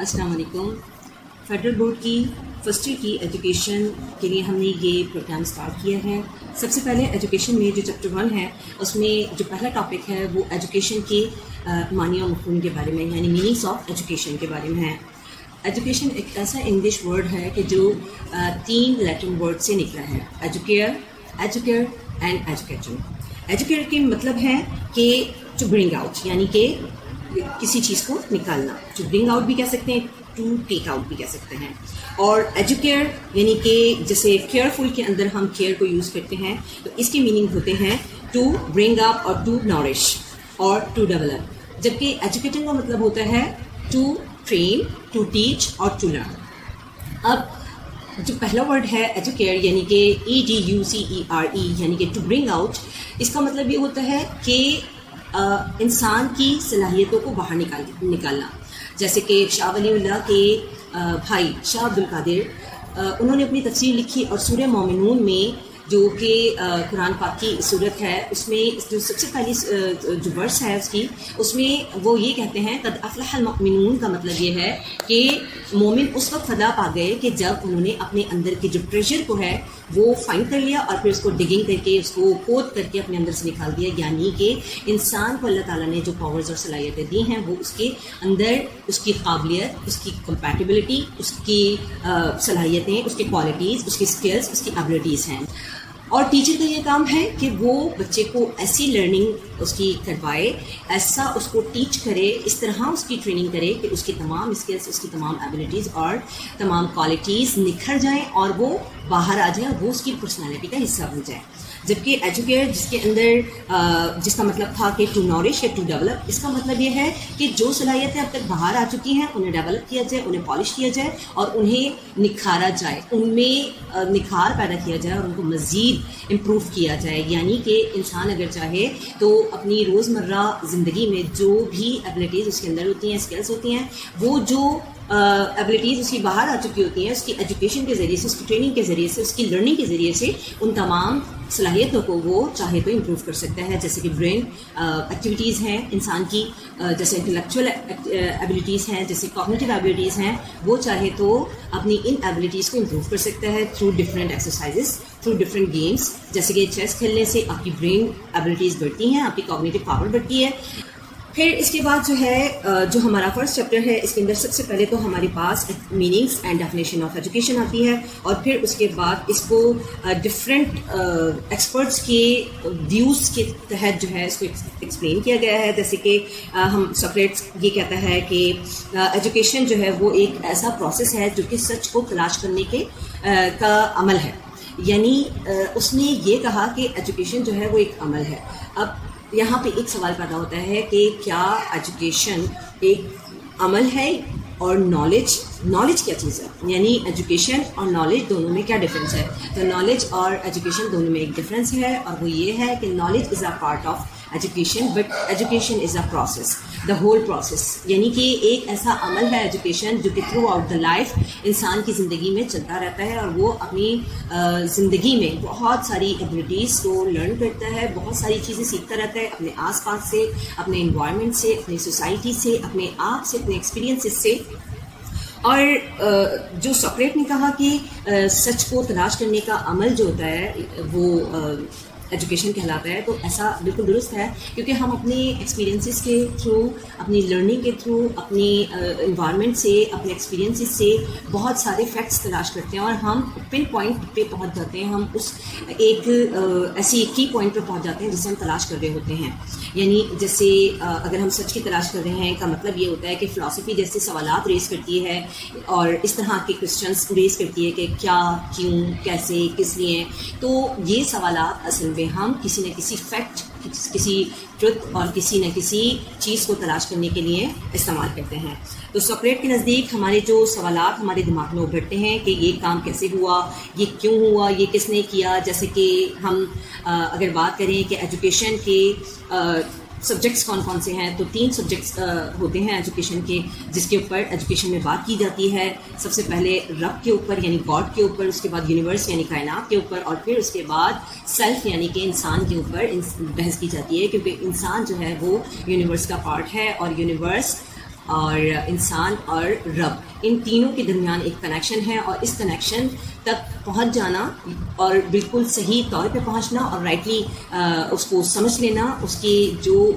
السلام علیکم. Federal board کی فرسٹ ایئر کی ایجوکیشن کے لیے ہم نے یہ پروگرام اسٹارٹ کیا ہے. سب سے پہلے ایجوکیشن میں جو چیپٹر 1 ہے اس میں جو پہلا ٹاپک ہے وہ ایجوکیشن کے معنی و مفہوم کے بارے میں، یعنی میننگس آف ایجوکیشن کے بارے میں ہے. ایجوکیشن ایک ایسا انگلش ورڈ ہے کہ جو 3 لیٹن ورڈ سے نکلا ہے: ایجوکیئر، ایجوکیئر اینڈ ایجوکیٹر. ایجوکیئر کے مطلب ہے کہ ٹو برنگ آؤٹ، یعنی کہ کسی چیز کو نکالنا. ٹو برنگ آؤٹ بھی کہہ سکتے ہیں، ٹو ٹیک آؤٹ بھی کہہ سکتے ہیں. اور ایجوکیئر یعنی کہ جیسے کیئرفل کے اندر ہم کیئر کو یوز کرتے ہیں تو اس کے میننگ ہوتے ہیں ٹو برنگ اپ اور ٹو نورش اور ٹو ڈیولپ. جبکہ ایجوکیٹنگ کا مطلب ہوتا ہے ٹو ٹرین، ٹو ٹیچ اور ٹو لرن. اب جو پہلا ورڈ ہے ایجوکیئر یعنی کہ EDUCERE یعنی کہ ٹو برنگ آؤٹ، اس کا مطلب یہ ہوتا ہے کہ انسان کی صلاحیتوں کو باہر نکالنا. جیسے کہ شاہ ولی اللہ کے بھائی شاہ عبد القادر، انہوں نے اپنی تفسیر لکھی اور سورہ مومنون میں جو کہ قرآن پاک کی صورت ہے، اس میں جو سب سے پہلی جو ورس ہے اس میں وہ یہ کہتے ہیں قد افلح المؤمنون. کا مطلب یہ ہے کہ مومن اس وقت فلاح پا گئے کہ جب انہوں نے اپنے اندر کے جو ٹریجر کو ہے وہ فائنڈ کر لیا اور پھر اس کو ڈگنگ کر کے، اس کو کھود کر کے اپنے اندر سے نکال دیا. یعنی کہ انسان کو اللہ تعالیٰ نے جو پاورز اور صلاحیتیں دی ہیں وہ اس کے اندر اس کی قابلیت، اس کی کمپیٹیبلٹی، اس کی صلاحیتیں، اس کی کوالٹیز، اس کی اسکلز، اس کی ایبلٹیز ہیں. اور ٹیچر کا یہ کام ہے کہ وہ بچے کو ایسی لرننگ اس کی کروائے، ایسا اس کو ٹیچ کرے، اس طرح اس کی ٹریننگ کرے کہ اس کی تمام اسکلس، اس کی تمام ایبلٹیز اور تمام کوالٹیز نکھر جائیں اور وہ باہر آ جائیں اور وہ اس کی پرسنالٹی کا حصہ بن جائے. جبکہ ایجوکیئر جس کے اندر جس کا مطلب تھا کہ ٹو نورش یا ٹو ڈیولپ، اس کا مطلب یہ ہے کہ جو صلاحیتیں اب تک باہر آ چکی ہیں انہیں ڈیولپ کیا جائے، انہیں پالش کیا جائے اور انہیں نکھارا جائے، ان میں نکھار پیدا کیا جائے اور ان کو مزید امپروو کیا جائے. یعنی کہ انسان اگر چاہے تو اپنی روزمرہ زندگی میں جو بھی ایبلٹیز اس کے اندر ہوتی ہیں، اسکلس ہوتی ہیں، وہ جو ایبلٹیز اس کی باہر آ چکی ہوتی ہیں، اس کی ایجوکیشن کے ذریعے سے، اس کی ٹریننگ کے ذریعے سے، اس کی لرننگ کے ذریعے سے ان تمام صلاحیتوں کو وہ چاہے تو امپروو کر سکتا ہے. جیسے کہ برین ایکٹیویٹیز ہیں انسان کی، جیسے انٹلیکچوئل ایبلٹیز ہیں، جیسے کوگنیٹیو ایبلٹیز ہیں، وہ چاہے تو اپنی ان ایبلٹیز کو امپروو کر سکتا ہے through different exercises, through different games. جیسے کہ چیس کھیلنے سے آپ کی برین ایبلٹیز بڑھتی ہیں، آپ کی کوگنیٹیو پاور بڑھتی ہے. پھر اس کے بعد جو ہے جو ہمارا فرسٹ چیپٹر ہے، اس کے اندر سب سے پہلے تو ہمارے پاس meanings and definition of education آتی ہے اور پھر اس کے بعد اس کو ڈفرینٹ ایکسپرٹس کے ویوز کے تحت جو ہے اس کو ایکسپلین کیا گیا ہے. جیسے کہ ہم سوکریٹس یہ کہتا ہے کہ ایجوکیشن جو ہے وہ ایک ایسا پروسیس ہے جو کہ سچ کو تلاش کرنے کے کا عمل ہے. یعنی اس نے یہ کہا کہ ایجوکیشن جو ہے وہ ایک عمل ہے. اب یہاں پہ ایک سوال پیدا ہوتا ہے کہ کیا ایجوکیشن ایک عمل ہے اور نالج کیا چیز ہے؟ یعنی ایجوکیشن اور نالج دونوں میں کیا ڈفرینس ہے؟ تو نالج اور ایجوکیشن دونوں میں ایک ڈفرینس ہے اور وہ یہ ہے کہ knowledge is a part of education but education is a process, the whole process. یعنی کہ ایک ایسا عمل ہے ایجوکیشن جو کہ تھرو آؤٹ دا لائف انسان کی زندگی میں چلتا رہتا ہے اور وہ اپنی زندگی میں بہت ساری ایبلٹیز کو لرن کرتا ہے، بہت ساری چیزیں سیکھتا رہتا ہے اپنے آس پاس سے، اپنے انوائرمنٹ سے، اپنی سوسائٹی سے، اپنے آپ سے، اپنے ایکسپیرینسز سے. اور جو سوکریٹ نے کہا کہ سچ کو تلاش کرنے کا عمل جو ہوتا ہے وہ ایجوکیشن کہلاتا ہے، تو ایسا بالکل درست ہے کیونکہ ہم اپنے ایکسپیرینسز کے تھرو، اپنی لرننگ کے تھرو، اپنی انوائرمنٹ سے، اپنے ایکسپیرینسز سے بہت سارے فیکٹس تلاش کرتے ہیں اور ہم پن پوائنٹ پہ پہنچ جاتے ہیں. ہم اس ایک ایسی کی پوائنٹ پہ پہنچ جاتے ہیں جسے ہم تلاش کر رہے ہوتے ہیں. یعنی جیسے اگر ہم سچ کی تلاش کر رہے ہیں کا مطلب یہ ہوتا ہے کہ فلسفی جیسے سوالات ریز کرتی ہے اور اس طرح کے کوسچنس ریز کرتی ہے کہ کیا، کیوں، کیسے، کس لیے. تو یہ سوالات اصل میں ہم کسی نہ کسی فیکٹ، کسی ٹروتھ اور کسی نہ کسی چیز کو تلاش کرنے کے لیے استعمال کرتے ہیں. تو سوکریٹ کے نزدیک ہمارے جو سوالات ہمارے دماغ میں ابھرتے ہیں کہ یہ کام کیسے ہوا، یہ کیوں ہوا، یہ کس نے کیا. جیسے کہ ہم اگر بات کریں کہ ایجوکیشن کے سبجیکٹس کون کون سے ہیں، تو 3 سبجیکٹس ہوتے ہیں ایجوکیشن کے جس کے اوپر ایجوکیشن میں بات کی جاتی ہے. سب سے پہلے رب کے اوپر یعنی گاڈ کے اوپر، اس کے بعد یونیورس یعنی کائنات کے اوپر، اور پھر اس کے بعد سیلف یعنی کہ انسان کے اوپر بحث کی جاتی ہے کیونکہ انسان جو ہے وہ یونیورس کا پارٹ ہے اور یونیورس اور انسان اور رب، ان تینوں کے درمیان ایک کنیکشن ہے، اور اس کنیکشن تک پہنچ جانا اور بالکل صحیح طور پہ پہنچنا اور رائٹلی اس کو سمجھ لینا، اس کی جو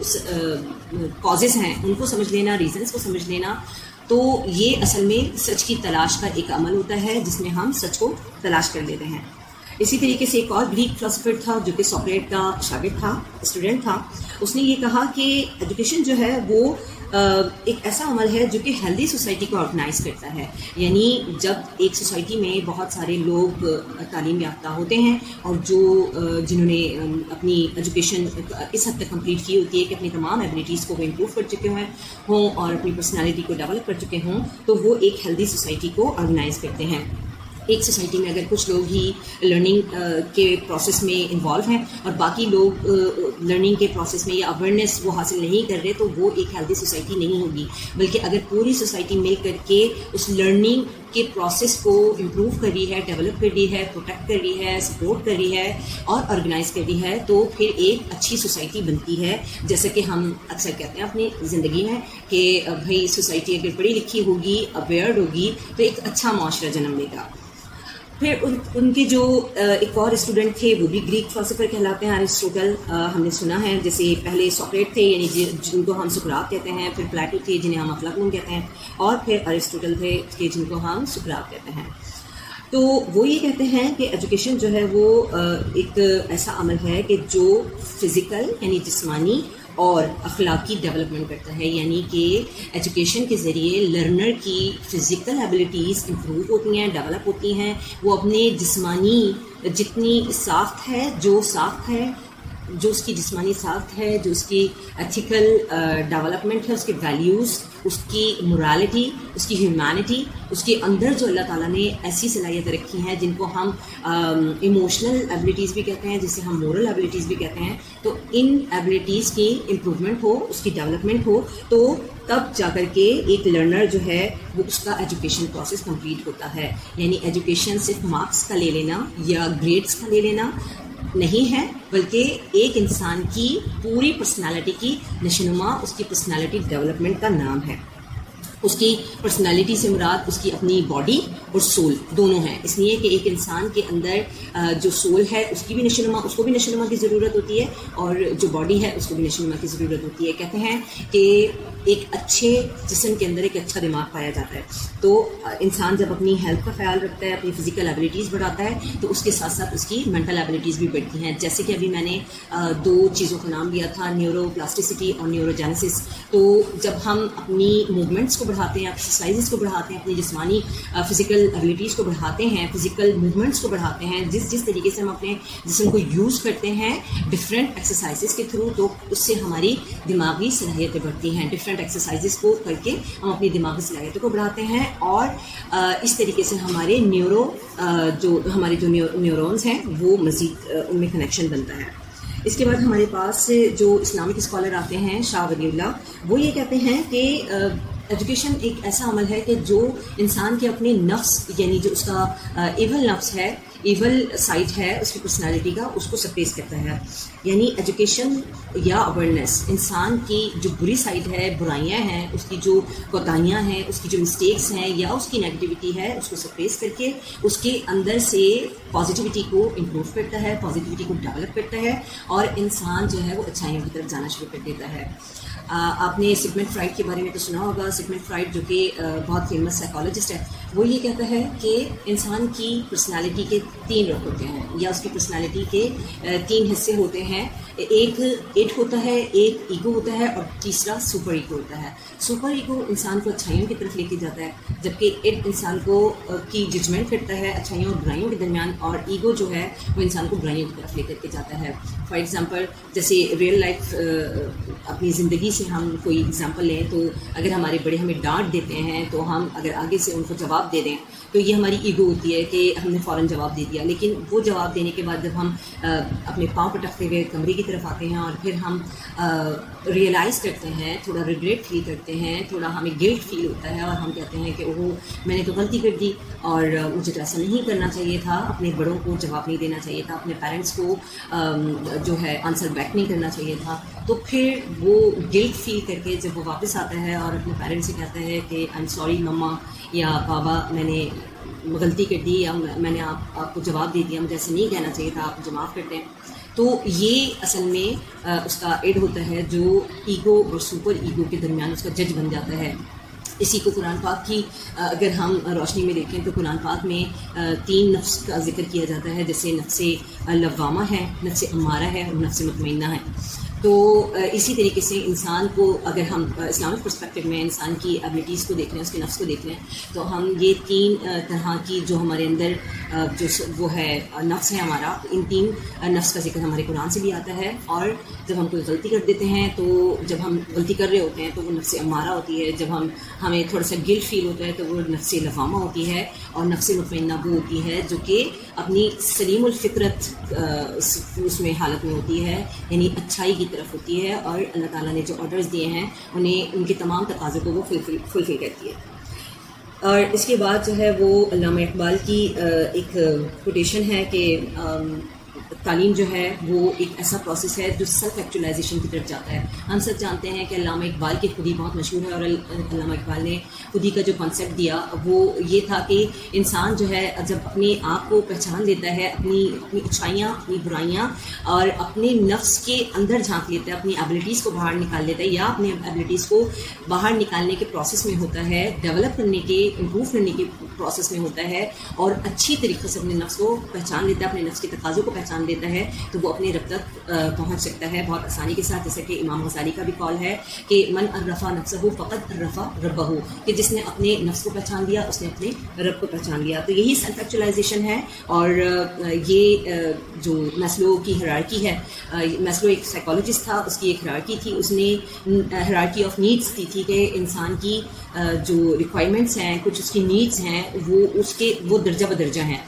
کازز ہیں ان کو سمجھ لینا، ریزنس کو سمجھ لینا، تو یہ اصل میں سچ کی تلاش کا ایک عمل ہوتا ہے جس میں ہم سچ کو تلاش کر لیتے ہیں۔ اسی طریقے سے ایک اور گریک فلسفر تھا جو کہ سوکریٹ کا شاگرد تھا، اسٹوڈنٹ تھا، اس نے یہ کہا کہ ایجوکیشن جو ہے وہ ایک ایسا عمل ہے جو کہ ہیلدی سوسائٹی کو آرگنائز کرتا ہے۔ یعنی جب ایک سوسائٹی میں بہت سارے لوگ تعلیم یافتہ ہوتے ہیں اور جنہوں نے اپنی ایجوکیشن اس حد تک کمپلیٹ کی ہوتی ہے کہ اپنی تمام ایبلٹیز کو وہ امپروو کر چکے ہوں اور اپنی پرسنالٹی کو ڈیولپ کر چکے ہوں، تو وہ ایک ہیلدی سوسائٹی کو آرگنائز کرتے ہیں۔ ایک سوسائٹی میں اگر کچھ لوگ ہی لرننگ کے پروسیس میں انوالو ہیں اور باقی لوگ لرننگ کے پروسیس میں یا اویئرنیس وہ حاصل نہیں کر رہے، تو وہ ایک ہیلدی سوسائٹی نہیں ہوگی۔ بلکہ اگر پوری سوسائٹی مل کر کے اس لرننگ کے پروسیس کو امپروو کر رہی ہے، ڈیولپ کر رہی ہے، پروٹیکٹ کر رہی ہے، سپورٹ کر رہی ہے اور آرگنائز کر رہی ہے، تو پھر ایک اچھی سوسائٹی بنتی ہے۔ جیسا کہ ہم اکثر کہتے ہیں اپنی زندگی میں کہ بھائی سوسائٹی اگر پڑھی لکھی ہوگی، اویئرڈ ہوگی، تو ایک اچھا معاشرہ جنم لے گا۔ پھر ان کے جو ایک اور اسٹوڈنٹ تھے وہ بھی گریک فلسفر کہلاتے ہیں، ارسطوٹل، ہم نے سنا ہے۔ جیسے پہلے سوکریٹ تھے یعنی جن کو ہم سقراط کہتے ہیں، پھر پلیٹو تھے جنہیں ہم افلاطون کہتے ہیں، اور پھر ارسطوٹل تھے کہ جن کو ہم سقراط کہتے ہیں۔ تو وہ یہ کہتے ہیں کہ ایجوکیشن جو ہے وہ ایک ایسا عمل ہے کہ جو فزیکل یعنی جسمانی اور اخلاقی ڈیولپمنٹ کرتا ہے، یعنی کہ ایجوکیشن کے ذریعے لرنر کی فزیکل ایبلٹیز امپروو ہوتی ہیں، ڈیولپ ہوتی ہیں، وہ اپنے جسمانی جتنی ساخت ہے، جو اس کی جسمانی ساخت ہے، جو اس کی ایتھیکل ڈیولپمنٹ ہے، اس کے ویلیوز، اس کی مورالٹی، اس کی ہیومینٹی، اس کے اندر جو اللہ تعالیٰ نے ایسی صلاحیتیں رکھی ہیں جن کو ہم ایموشنل ایبلٹیز بھی کہتے ہیں، جسے ہم مورل ایبلٹیز بھی کہتے ہیں، تو ان ایبلٹیز کی امپروومنٹ ہو، اس کی ڈیولپمنٹ ہو، تو تب جا کر کے ایک لرنر جو ہے وہ اس کا ایجوکیشن پروسیس کمپلیٹ ہوتا ہے۔ یعنی ایجوکیشن صرف مارکس کا لے لینا یا گریڈس کا لے لینا نہیں ہے، بلکہ ایک انسان کی پوری پرسنالٹی کی نشوونما، اس کی پرسنالٹی ڈیولپمنٹ کا نام ہے۔ اس کی پرسنالٹی سے مراد اس کی اپنی باڈی اور سول دونوں ہیں، اس لیے کہ ایک انسان کے اندر جو سول ہے اس کی بھی نشوونما، اس کو بھی نشوونما کی ضرورت ہوتی ہے، اور جو باڈی ہے اس کو بھی نشوونما کی ضرورت ہوتی ہے۔ کہتے ہیں کہ ایک اچھے جسم کے اندر ایک اچھا دماغ پایا جاتا ہے، تو انسان جب اپنی ہیلتھ کا خیال رکھتا ہے، اپنی فزیکل ایبلٹیز بڑھاتا ہے، تو اس کے ساتھ ساتھ اس کی مینٹل ایبلٹیز بھی بڑھتی ہیں۔ جیسے کہ ابھی میں نے دو چیزوں کا نام لیا تھا، نیورو پلاسٹیسٹی اور نیوروجینیسس۔ تو جب ہم اپنی موومنٹس کو بڑھاتے ہیں، ایکسرسائزز کو بڑھاتے ہیں، اپنی جسمانی فزیکل ایبلٹیز کو بڑھاتے ہیں، فزیکل موومنٹس کو بڑھاتے ہیں، جس طریقے سے ہم اپنے جسم کو یوز کرتے ہیں ڈفرینٹ ایکسرسائزز کے تھرو، تو اس سے ہماری دماغی صلاحیتیں بڑھتی ہیں۔ ڈفرینٹ ایکسرسائزز کو کر کے ہم اپنی دماغی صلاحیتوں کو بڑھاتے ہیں، اور اس طریقے سے ہمارے نیورونز ہیں وہ مزید ان میں کنیکشن بنتا ہے۔ اس کے بعد ہمارے پاس جو اسلامک اسکالر آتے ہیں، شاہ ولی اللہ، وہ یہ کہتے ہیں کہ ایجوکیشن ایک ایسا عمل ہے کہ جو انسان کے اپنے نفس، یعنی جو اس کا ایول نفس ہے، ایول سائڈ ہے اس کی پرسنالٹی کا، اس کو سپریس کرتا ہے۔ یعنی ایجوکیشن یا اویئرنیس انسان کی جو بری سائڈ ہے، برائیاں ہیں، اس کی جو کوتاہیاں ہیں، اس کی جو مسٹیکس ہیں یا اس کی نیگیٹیوٹی ہے، اس کو سپریس کر کے اس کے اندر سے پازیٹیوٹی کو امپروو کرتا ہے، پازیٹیوٹی کو ڈیولپ کرتا ہے، اور انسان جو ہے وہ اچھائیوں کی طرف جانا شروع کر دیتا ہے۔ آپ نے سگمنڈ فرائڈ کے بارے میں تو سنا ہوگا۔ سگمنڈ فرائڈ جو کہ بہت فیمس سائیکالوجسٹ ہے، وہ یہ کہتا ہے کہ انسان کی پرسنالٹی کے 3 رخ ہوتے ہیں، یا اس کی پرسنالٹی کے 3 حصے ہوتے ہیں۔ ایک اٹ ہوتا ہے، ایک ایگو ہوتا ہے، اور تیسرا سپر ایگو ہوتا ہے۔ سپر ایگو انسان کو اچھائیوں کی طرف لے کے جاتا ہے، جبکہ اٹ انسان کو کی ججمنٹ کرتا ہے اچھائیوں اور برائیوں کے درمیان، اور ایگو جو ہے وہ انسان کو برائیوں کی طرف لے کر کے جاتا ہے۔ فار ایگزامپل، جیسے ریئل لائف اپنی زندگی سے ہم کوئی ایگزامپل لیں، تو اگر ہمارے بڑے ہمیں ڈانٹ دیتے ہیں تو ہم اگر آگے سے ان کو جواب دے دیں، تو یہ ہماری ایگو ہوتی ہے کہ ہم نے فوراً جواب جواب دے دیا. لیکن وہ جواب دینے کے بعد جب ہم اپنے پاؤں پٹکتے ہوئے کمرے کی طرف آتے ہیں اور پھر ہم ریئلائز کرتے ہیں, تھوڑا ریگریٹ فیل کرتے ہیں, تھوڑا ہمیں گلٹ فیل ہوتا ہے اور ہم کہتے ہیں کہ اوہ میں نے تو غلطی کر دی اور مجھے تو ایسا نہیں کرنا چاہیے تھا, اپنے بڑوں کو جواب نہیں دینا چاہیے تھا, اپنے پیرنٹس کو جو ہے آنسر بیک نہیں کرنا چاہیے تھا. تو پھر وہ گلٹ فیل کر کے جب وہ واپس آتا ہے اور اپنے پیرنٹس سے کہتا ہے کہ آئی ایم سوری مما یا بابا, میں نے غلطی کر دی یا میں نے آپ کو جواب دے دیا, مجھے ایسے نہیں کہنا چاہیے تھا, آپ مجھے معاف کر دیں. تو یہ اصل میں اس کا ایڈ ہوتا ہے جو ایگو اور سپر ایگو کے درمیان اس کا جج بن جاتا ہے. اسی کو قرآن پاک کی اگر ہم روشنی میں دیکھیں تو قرآن پاک میں 3 نفس کا ذکر کیا جاتا ہے, جیسے نفس لوامہ ہے, نفس امارہ ہے اور نفس مطمئنہ ہے. تو اسی طریقے سے انسان کو اگر ہم اسلامک پرسپیکٹو میں انسان کی ایبلٹیز کو دیکھ لیں, اس کے نفس کو دیکھ لیں, تو ہم یہ 3 طرح کی جو ہمارے اندر جو وہ ہے نفس ہے ہمارا, ان 3 نفس کا ذکر ہمارے قرآن سے بھی آتا ہے. اور جب ہم کوئی غلطی کر دیتے ہیں تو جب ہم غلطی کر رہے ہوتے ہیں تو وہ نفس امارہ ہوتی ہے, جب ہمیں تھوڑا سا گلٹ فیل ہوتا ہے تو وہ نفس لوامہ ہوتی ہے, اور نفس مطمئنہ وہ ہوتی ہے جو کہ اپنی سلیم الفطرت اس میں حالت میں ہوتی ہے, یعنی اچھائی کی طرف ہوتی ہے, اور اللہ تعالیٰ نے جو آرڈرز دیے ہیں انہیں ان کے تمام تقاضوں کو وہ فلفل کرتی ہے. اور اس کے بعد جو ہے وہ علامہ اقبال کی ایک کوٹیشن ہے کہ تعلیم جو ہے وہ ایک ایسا پروسیس ہے جو سیلف ایکچولائزیشن کی طرف جاتا ہے. ہم سب جانتے ہیں کہ علامہ اقبال کی خودی بہت مشہور ہے, اور علامہ اقبال نے خودی کا جو کانسیپٹ دیا وہ یہ تھا کہ انسان جو ہے جب اپنے آپ کو پہچان لیتا ہے, اپنی اچھائیاں, اپنی برائیاں, اور اپنے نفس کے اندر جھانک لیتا ہے, اپنی ایبلٹیز کو باہر نکال لیتا ہے, یا اپنے ایبلٹیز کو باہر نکالنے کے پروسیس میں ہوتا ہے, ڈیولپ کرنے کے, امپروو کرنے کے پروسیس میں ہوتا ہے, اور اچھی طریقے سے اپنے نفس کو پہچان لیتا ہے, اپنے نفس کے تقاضوں کو پہچان دیتا ہے, تو وہ اپنے رب تک پہنچ سکتا ہے بہت آسانی کے ساتھ. جیسے کہ امام غزالی کا بھی قول ہے کہ من عرفا نفسہ فقط عرفا ربہ, کہ جس نے اپنے نفس کو پہچان لیا اس نے اپنے رب کو پہچان لیا. تو یہی سیلف ایکچولائزیشن ہے. اور یہ جو میسلو کی ہیرارکی ہے, میسلو ایک سائیکالوجسٹ تھا, اس کی ایک ہیرارکی تھی, اس نے ہیرارکی آف نیڈس دی تھی کہ انسان کی جو ریکوائرمنٹس ہیں, کچھ اس کی نیڈس ہیں, وہ درجہ بدرجہ ہیں.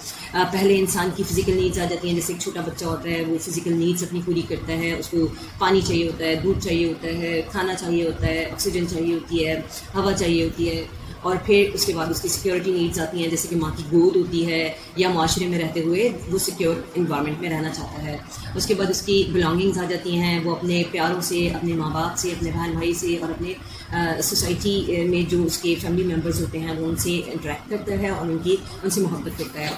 پہلے انسان کی فزیکل نیڈس آ جاتی ہیں, جیسے ایک چھوٹا بچہ ہوتا ہے وہ فزیکل نیڈس اپنی پوری کرتا ہے, اس کو پانی چاہیے ہوتا ہے, دودھ چاہیے ہوتا ہے, کھانا چاہیے ہوتا ہے, آکسیجن چاہیے ہوتی ہے, ہوا چاہیے ہوتی ہے. اور پھر اس کے بعد اس کی سیکیورٹی نیڈس آتی ہیں, جیسے کہ ماں کی گود ہوتی ہے, یا معاشرے میں رہتے ہوئے وہ سیکیور انوائرمنٹ میں رہنا چاہتا ہے. اس کے بعد اس کی بلانگنگز آ جاتی ہیں, وہ اپنے پیاروں سے, اپنے ماں باپ سے, اپنے بہن بھائی سے, اور اپنے سوسائٹی میں جو اس کے فیملی ممبرز ہوتے ہیں وہ ان سے انٹریکٹ کرتا ہے اور ان سے محبت کرتا ہے.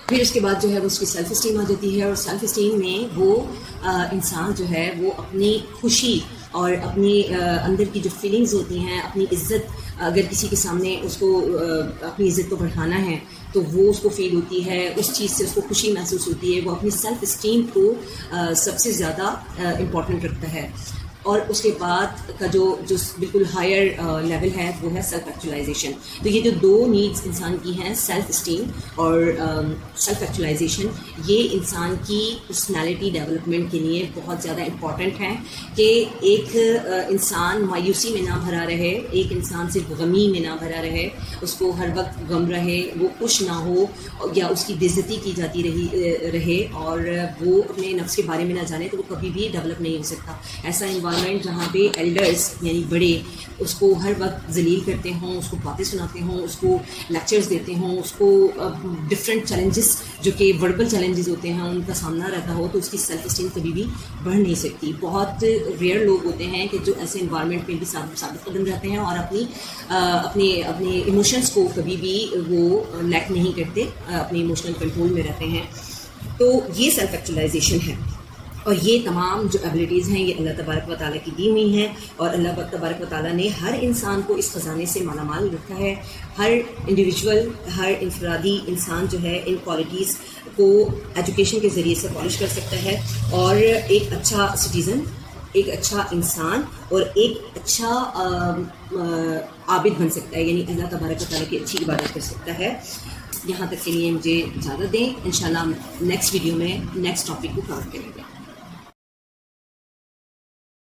پھر اس کے بعد جو ہے وہ اس کی سیلف اسٹیم آ جاتی ہے, اور سیلف اسٹیم میں وہ انسان جو ہے وہ اپنی خوشی اور اپنی اندر کی جو فیلنگز ہوتی ہیں, اپنی عزت, اگر کسی کے سامنے اس کو اپنی عزت کو بڑھانا ہے تو وہ اس کو فیل ہوتی ہے, اس چیز سے اس کو خوشی محسوس ہوتی ہے, وہ اپنی سیلف اسٹیم کو سب سے زیادہ امپورٹنٹ رکھتا ہے. اور اس کے بعد کا جو بالکل ہائر لیول ہے وہ ہے سیلف ایکچولائزیشن. تو یہ جو 2 نیڈس انسان کی ہیں, سیلف اسٹیم اور سیلف ایکچولائزیشن, یہ انسان کی پرسنالٹی ڈیولپمنٹ کے لیے بہت زیادہ امپورٹنٹ ہیں کہ ایک انسان مایوسی میں نہ بھرا رہے, ایک انسان صرف غمی میں نہ بھرا رہے, اس کو ہر وقت غم رہے, وہ خوش نہ ہو, یا اس کی بے عزتی کی جاتی رہے, اور وہ اپنے نفس کے بارے میں نہ جانے, تو وہ کبھی بھی ڈیولپ نہیں ہو سکتا. ایسا جہاں پہ ایلڈرز یعنی بڑے اس کو ہر وقت ذلیل کرتے ہوں, اس کو باتیں سناتے ہوں, اس کو لیکچرز دیتے ہوں, اس کو ڈفرینٹ چیلنجز جو کہ وربل چیلنجز ہوتے ہیں ان کا سامنا رہتا ہو, تو اس کی سیلف اسٹیم کبھی بھی بڑھ نہیں سکتی. بہت ریئر لوگ ہوتے ہیں کہ جو ایسے انوائرمنٹ میں بھی ثابت قدم رہتے ہیں اور اپنے ایموشنس کو کبھی بھی وہ لیک نہیں کرتے, اپنے ایموشنل کنٹرول میں رہتے ہیں. تو یہ سیلف ایکچولائزیشن ہے. اور یہ تمام جو ایبلٹیز ہیں یہ اللہ تبارک و تعالیٰ کی دی ہوئی ہیں, اور اللہ تبارک و تعالیٰ نے ہر انسان کو اس خزانے سے مالا مال رکھا ہے. ہر انڈیویجول, ہر انفرادی انسان جو ہے ان کوالٹیز کو ایجوکیشن کے ذریعے سے پالش کر سکتا ہے, اور ایک اچھا سٹیزن, ایک اچھا انسان اور ایک اچھا عابد بن سکتا ہے, یعنی اللہ تبارک و تعالیٰ کی اچھی عبادت کر سکتا ہے. یہاں تک کے لیے مجھے اجازت دیں, انشاءاللہ نیکسٹ ویڈیو میں نیکسٹ ٹاپک کو کور کریں گے.